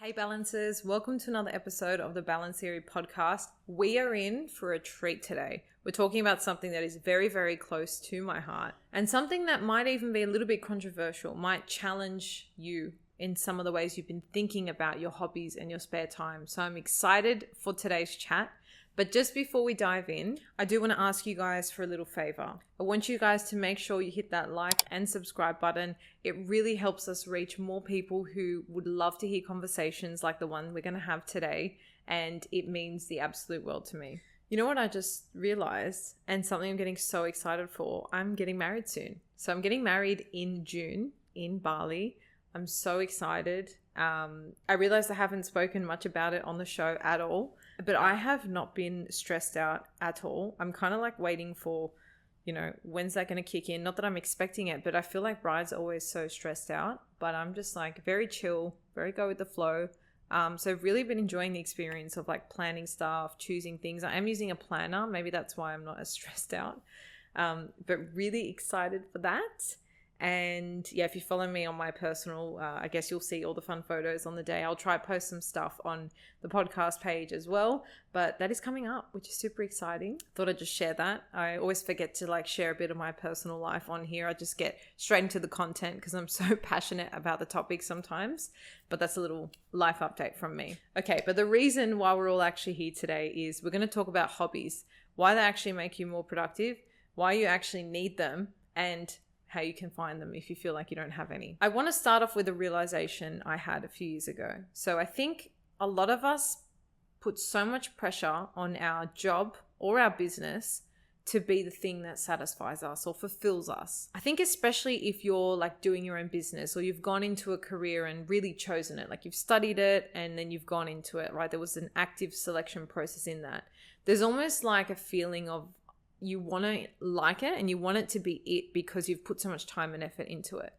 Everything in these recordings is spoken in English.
Hey Balancers, welcome to another episode of the Balance Theory podcast. We are in for a treat today. We're talking about something that is very, very close to my heart and something that might even be a little bit controversial, might challenge you in some of the ways you've been thinking about your hobbies and your spare time. So I'm excited for today's chat. But just before we dive in, I do want to ask you guys for a little favor. I want you guys to make sure you hit that like and subscribe button. It really helps us reach more people who would love to hear conversations like the one we're going to have today. And it means the absolute world to me. You know what I just realized, and something I'm getting so excited for? I'm getting married soon. So I'm getting married in June in Bali. I'm so excited. I realized I haven't spoken much about it on the show at all, but I have not been stressed out at all. I'm kind of like waiting for, when's that going to kick in? Not that I'm expecting it, but I feel like brides are always so stressed out, but I'm just like very chill, very go with the flow. So I've really been enjoying the experience of like planning stuff, choosing things. I am using a planner. Maybe that's why I'm not as stressed out, but really excited for that. And yeah, if you follow me on my personal, I guess you'll see all the fun photos on the day. I'll try to post some stuff on the podcast page as well, but that is coming up, which is super exciting. Thought I'd just share that. I always forget to like share a bit of my personal life on here. I just get straight into the content because I'm so passionate about the topic sometimes, but that's a little life update from me. Okay, but the reason why we're all actually here today is we're going to talk about hobbies, why they actually make you more productive, why you actually need them, and how you can find them if you feel like you don't have any. I want to start off with a realization I had a few years ago. So I think a lot of us put so much pressure on our job or our business to be the thing that satisfies us or fulfills us. I think especially if you're like doing your own business or you've gone into a career and really chosen it, like you've studied it and then you've gone into it, right? There was an active selection process in that. There's almost like a feeling of you want to like it and you want it to be it because you've put so much time and effort into it.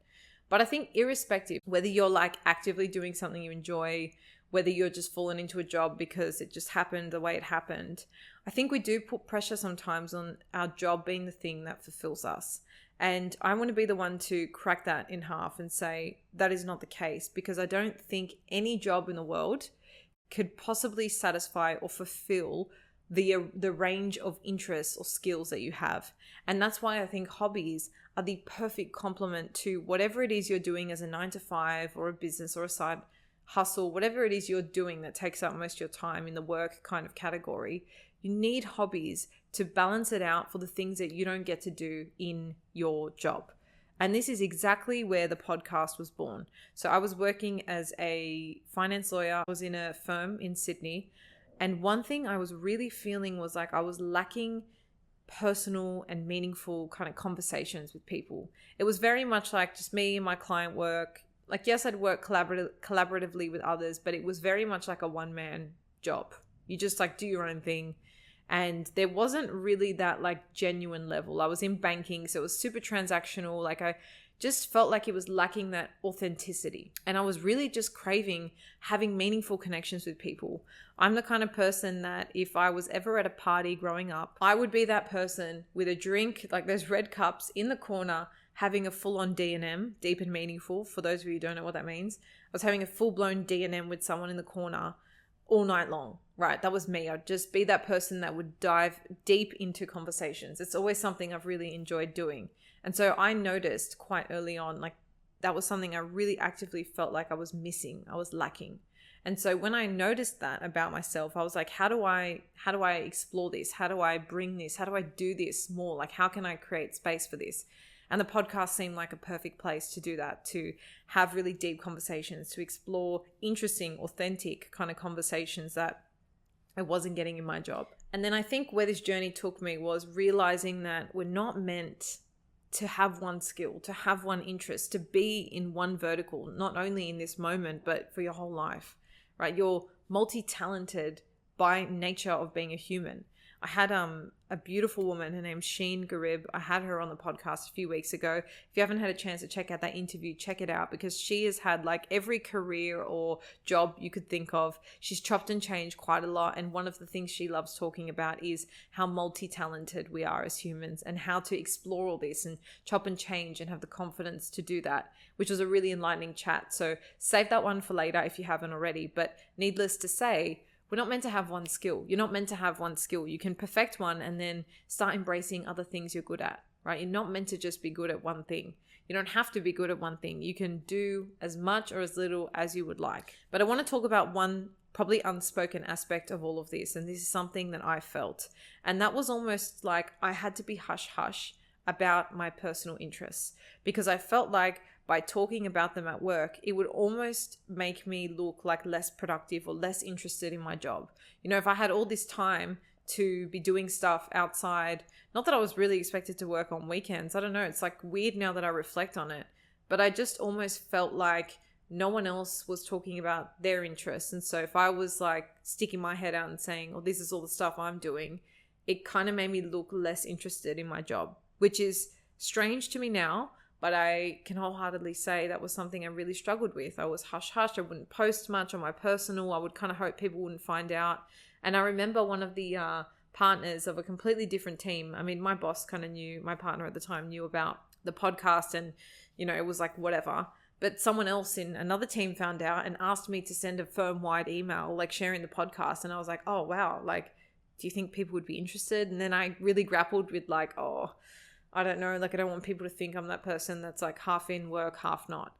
But I think irrespective, whether you're like actively doing something you enjoy, whether you're just falling into a job because it just happened the way it happened, I think we do put pressure sometimes on our job being the thing that fulfills us. And I want to be the one to crack that in half and say that is not the case, because I don't think any job in the world could possibly satisfy or fulfill the range of interests or skills that you have. And that's why I think hobbies are the perfect complement to whatever it is you're doing as a 9-to-5 or a business or a side hustle, whatever it is you're doing that takes up most of your time in the work kind of category. You need hobbies to balance it out for the things that you don't get to do in your job. And this is exactly where the podcast was born. So I was working as a finance lawyer. I was in a firm in Sydney. And one thing I was really feeling was like I was lacking personal and meaningful kind of conversations with people. It was very much like just me and my client work. Like, yes, I'd work collaboratively with others, but it was very much like a one-man job. You just like do your own thing. And there wasn't really that like genuine level. I was in banking, so it was super transactional. Like I just felt like it was lacking that authenticity. And I was really just craving having meaningful connections with people. I'm the kind of person that if I was ever at a party growing up, I would be that person with a drink, like those red cups in the corner, having a full-on D&M, deep and meaningful. For those of you who don't know what that means, I was having a full-blown D&M with someone in the corner all night long, right? That was me. I'd just be that person that would dive deep into conversations. It's always something I've really enjoyed doing. And so I noticed quite early on, like that was something I really actively felt like I was missing, I was lacking. And so when I noticed that about myself, I was like, how do I explore this? How do I bring this? How do I do this more? Like, how can I create space for this? And the podcast seemed like a perfect place to do that, to have really deep conversations, to explore interesting, authentic kind of conversations that I wasn't getting in my job. And then I think where this journey took me was realizing that we're not meant to have one skill, to have one interest, to be in one vertical, not only in this moment, but for your whole life, right? You're multi-talented by nature of being a human. I had a beautiful woman, her name's Sheen Garib. I had her on the podcast a few weeks ago. If you haven't had a chance to check out that interview, check it out, because she has had like every career or job you could think of. She's chopped and changed quite a lot, and one of the things she loves talking about is how multi-talented we are as humans and how to explore all this and chop and change and have the confidence to do that, which was a really enlightening chat. So save that one for later if you haven't already. But needless to say, we're not meant to have one skill. You're not meant to have one skill. You can perfect one and then start embracing other things you're good at, right? You're not meant to just be good at one thing. You don't have to be good at one thing. You can do as much or as little as you would like. But I want to talk about one probably unspoken aspect of all of this. And this is something that I felt. And that was almost like I had to be hush-hush about my personal interests, because I felt like by talking about them at work, it would almost make me look like less productive or less interested in my job. You know, if I had all this time to be doing stuff outside, not that I was really expected to work on weekends. I don't know. It's like weird now that I reflect on it, but I just almost felt like no one else was talking about their interests. And so if I was like sticking my head out and saying, oh, this is all the stuff I'm doing, it kind of made me look less interested in my job, which is strange to me now. But I can wholeheartedly say that was something I really struggled with. I was hush-hush. I wouldn't post much on my personal. I would kind of hope people wouldn't find out. And I remember one of the partners of a completely different team. I mean, my boss kind of knew, my partner at the time knew about the podcast, and, you know, it was like whatever. But someone else in another team found out and asked me to send a firm-wide email, like sharing the podcast. And I was like, oh, wow. Like, do you think people would be interested? And then I really grappled with like, oh, I don't know, like I don't want people to think I'm that person that's like half in work, half not.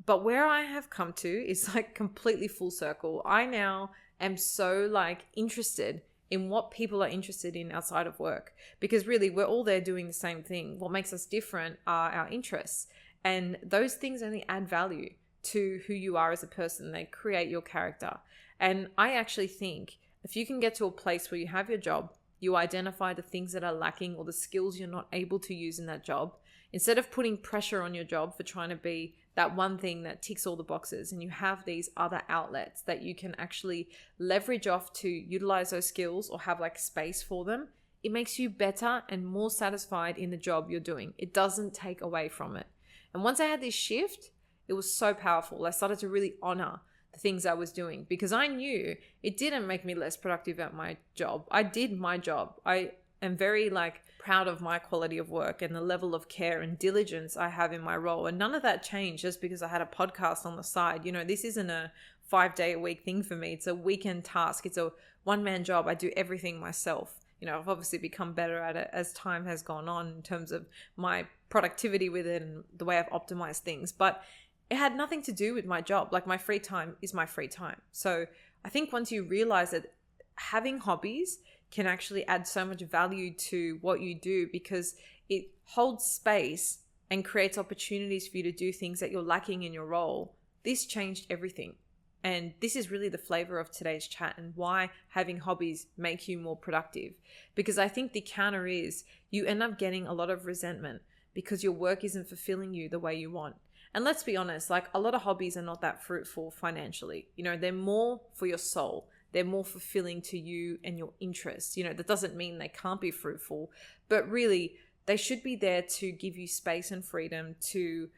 But where I have come to is like completely full circle. I now am so like interested in what people are interested in outside of work, because really we're all there doing the same thing. What makes us different are our interests, and those things only add value to who you are as a person. They create your character. And I actually think if you can get to a place where you have your job, you identify the things that are lacking or the skills you're not able to use in that job, instead of putting pressure on your job for trying to be that one thing that ticks all the boxes, and you have these other outlets that you can actually leverage off to utilize those skills or have like space for them, it makes you better and more satisfied in the job you're doing. It doesn't take away from it. And once I had this shift, it was so powerful. I started to really honor the things I was doing, because I knew it didn't make me less productive at my job. I did my job. I am very like proud of my quality of work and the level of care and diligence I have in my role. And none of that changed just because I had a podcast on the side. You know, this isn't a 5-day-a-week thing for me. It's a weekend task. It's a one-man job. I do everything myself. You know, I've obviously become better at it as time has gone on in terms of my productivity with it and the way I've optimized things. But it had nothing to do with my job. Like my free time is my free time. So I think once you realize that having hobbies can actually add so much value to what you do, because it holds space and creates opportunities for you to do things that you're lacking in your role, this changed everything. And this is really the flavor of today's chat and why having hobbies make you more productive. Because I think the counter is you end up getting a lot of resentment because your work isn't fulfilling you the way you want. And let's be honest, like a lot of hobbies are not that fruitful financially. You know, they're more for your soul. They're more fulfilling to you and your interests. You know, that doesn't mean they can't be fruitful, but really they should be there to give you space and freedom to,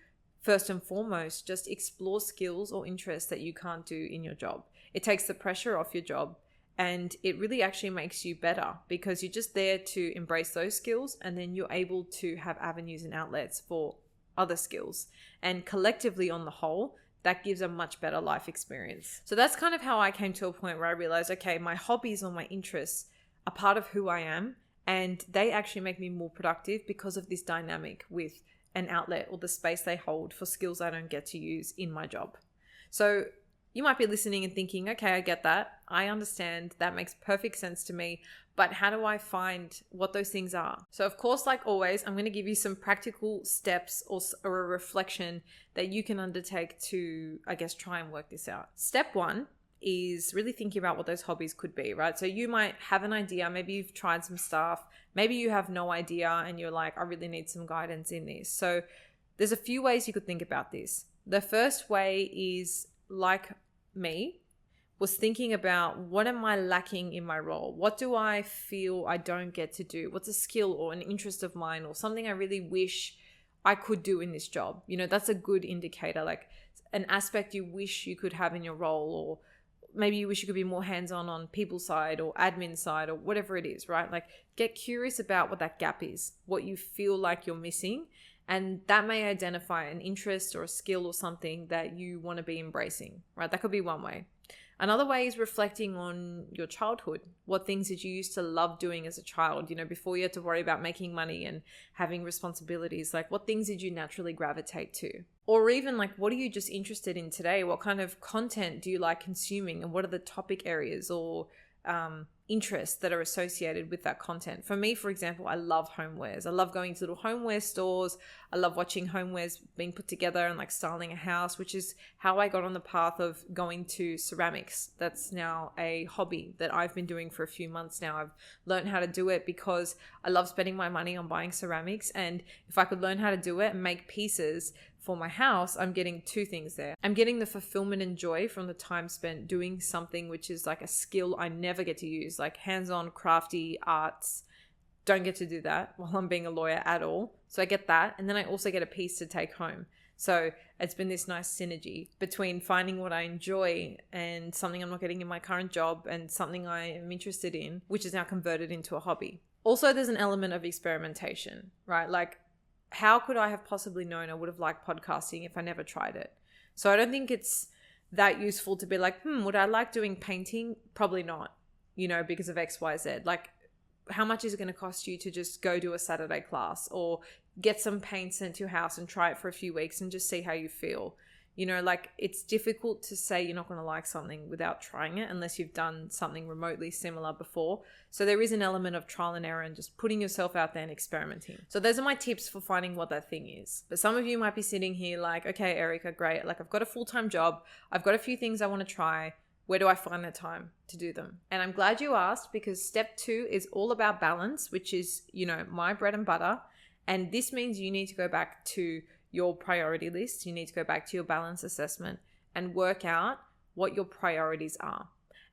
first and foremost, just explore skills or interests that you can't do in your job. It takes the pressure off your job, and it really actually makes you better because you're just there to embrace those skills, and then you're able to have avenues and outlets for other skills. And collectively on the whole, that gives a much better life experience. So that's kind of how I came to a point where I realized, okay, my hobbies or my interests are part of who I am, and they actually make me more productive because of this dynamic with an outlet or the space they hold for skills I don't get to use in my job. So you might be listening and thinking, okay, I get that. I understand. That makes perfect sense to me. But how do I find what those things are? So of course, like always, I'm going to give you some practical steps or a reflection that you can undertake to, I guess, try and work this out. Step 1 is really thinking about what those hobbies could be, right? So you might have an idea. Maybe you've tried some stuff. Maybe you have no idea and you're like, I really need some guidance in this. So there's a few ways you could think about this. The first way is, like me, was thinking about, what am I lacking in my role? What do I feel I don't get to do? What's a skill or an interest of mine or something I really wish I could do in this job? That's a good indicator, like an aspect you wish you could have in your role, or maybe you wish you could be more hands-on on people's side or admin side or whatever it is, right? Like, get curious about what that gap is, what you feel like you're missing. And that may identify an interest or a skill or something that you want to be embracing, right? That could be one way. Another way is reflecting on your childhood. What things did you used to love doing as a child? Before you had to worry about making money and having responsibilities, like what things did you naturally gravitate to? Or even like, what are you just interested in today? What kind of content do you like consuming? And what are the topic areas or interests that are associated with that content? For me, for example, I love homewares. I love going to little homeware stores. I love watching homewares being put together and like styling a house, which is how I got on the path of going to ceramics. That's now a hobby that I've been doing for a few months now. I've learned how to do it because I love spending my money on buying ceramics. And if I could learn how to do it and make pieces for my house, I'm getting two things there. I'm getting the fulfillment and joy from the time spent doing something which is like a skill I never get to use, like hands-on crafty arts. Don't get to do that while I'm being a lawyer at all. So I get that. And then I also get a piece to take home. So it's been this nice synergy between finding what I enjoy and something I'm not getting in my current job and something I am interested in, which is now converted into a hobby. Also, there's an element of experimentation, right? Like, how could I have possibly known I would have liked podcasting if I never tried it? So I don't think it's that useful to be like, would I like doing painting? Probably not, because of X, Y, Z. Like, how much is it going to cost you to just go do a Saturday class or get some paint sent to your house and try it for a few weeks and just see how you feel? Like, it's difficult to say you're not going to like something without trying it unless you've done something remotely similar before. So there is an element of trial and error and just putting yourself out there and experimenting. So those are my tips for finding what that thing is. But some of you might be sitting here like, okay, Erika, great. Like, I've got a full-time job. I've got a few things I want to try. Where do I find the time to do them? And I'm glad you asked, because step 2 is all about balance, which is, my bread and butter. And this means you need to go back to your priority list. You need to go back to your balance assessment and work out what your priorities are.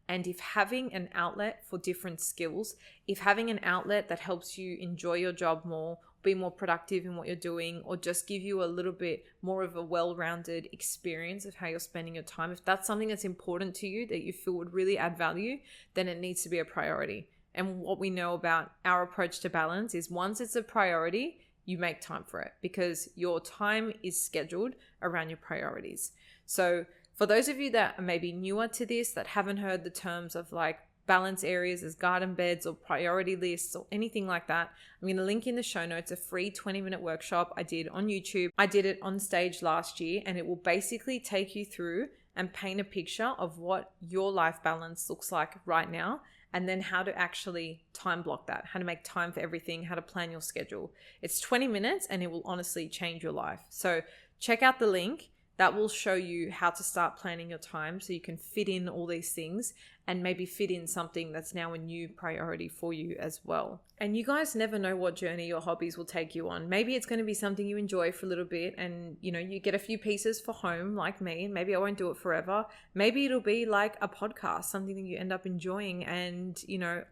And if having an outlet for different skills, if having an outlet that helps you enjoy your job more, be more productive in what you're doing, or just give you a little bit more of a well-rounded experience of how you're spending your time, if that's something that's important to you that you feel would really add value, then it needs to be a priority. And what we know about our approach to balance is once it's a priority, you make time for it because your time is scheduled around your priorities. So for those of you that are maybe newer to this, that haven't heard the terms of like balance areas as garden beds or priority lists or anything like that, I'm going to link in the show notes a free 20-minute workshop I did on YouTube. I did it on stage last year, and it will basically take you through and paint a picture of what your life balance looks like right now, and then how to actually time block that, how to make time for everything, how to plan your schedule. It's 20 minutes and it will honestly change your life. So check out the link. That will show you how to start planning your time so you can fit in all these things and maybe fit in something that's now a new priority for you as well. And you guys never know what journey your hobbies will take you on. Maybe it's going to be something you enjoy for a little bit and, you get a few pieces for home like me, and maybe I won't do it forever. Maybe it'll be like a podcast, something that you end up enjoying. And,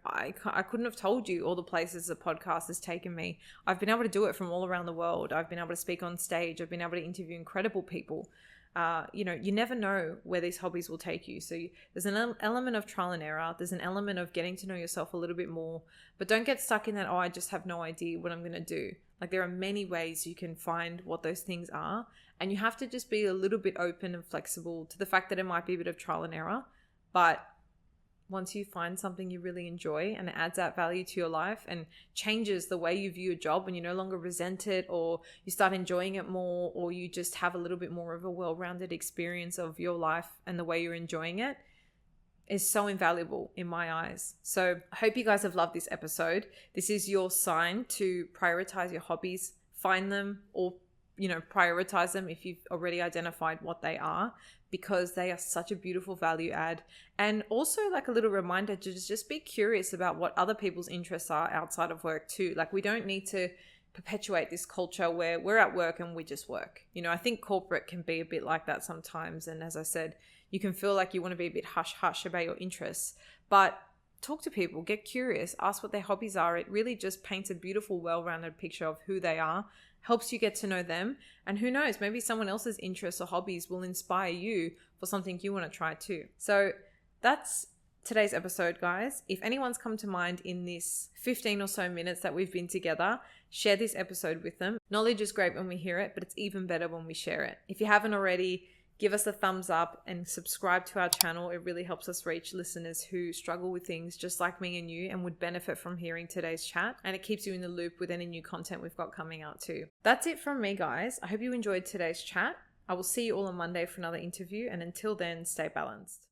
I couldn't have told you all the places the podcast has taken me. I've been able to do it from all around the world. I've been able to speak on stage. I've been able to interview incredible people. You never know where these hobbies will take you. So there's an element of trial and error. There's an element of getting to know yourself a little bit more, but don't get stuck in that, I just have no idea what I'm going to do. Like, there are many ways you can find what those things are, and you have to just be a little bit open and flexible to the fact that it might be a bit of trial and error. But once you find something you really enjoy and it adds that value to your life and changes the way you view a job, and you no longer resent it, or you start enjoying it more, or you just have a little bit more of a well-rounded experience of your life and the way you're enjoying it, is so invaluable in my eyes. So I hope you guys have loved this episode. This is your sign to prioritize your hobbies, find them, or prioritize them if you've already identified what they are, because they are such a beautiful value add. And also like a little reminder to just be curious about what other people's interests are outside of work too. Like, we don't need to perpetuate this culture where we're at work and we just work. I think corporate can be a bit like that sometimes. And as I said, you can feel like you want to be a bit hush-hush about your interests. But talk to people, get curious, ask what their hobbies are. It really just paints a beautiful, well-rounded picture of who they are, helps you get to know them. And who knows, maybe someone else's interests or hobbies will inspire you for something you want to try too. So that's today's episode, guys. If anyone's come to mind in this 15 or so minutes that we've been together, share this episode with them. Knowledge is great when we hear it, but it's even better when we share it. If you haven't already, give us a thumbs up and subscribe to our channel. It really helps us reach listeners who struggle with things just like me and you and would benefit from hearing today's chat. And it keeps you in the loop with any new content we've got coming out too. That's it from me, guys. I hope you enjoyed today's chat. I will see you all on Monday for another interview. And until then, stay balanced.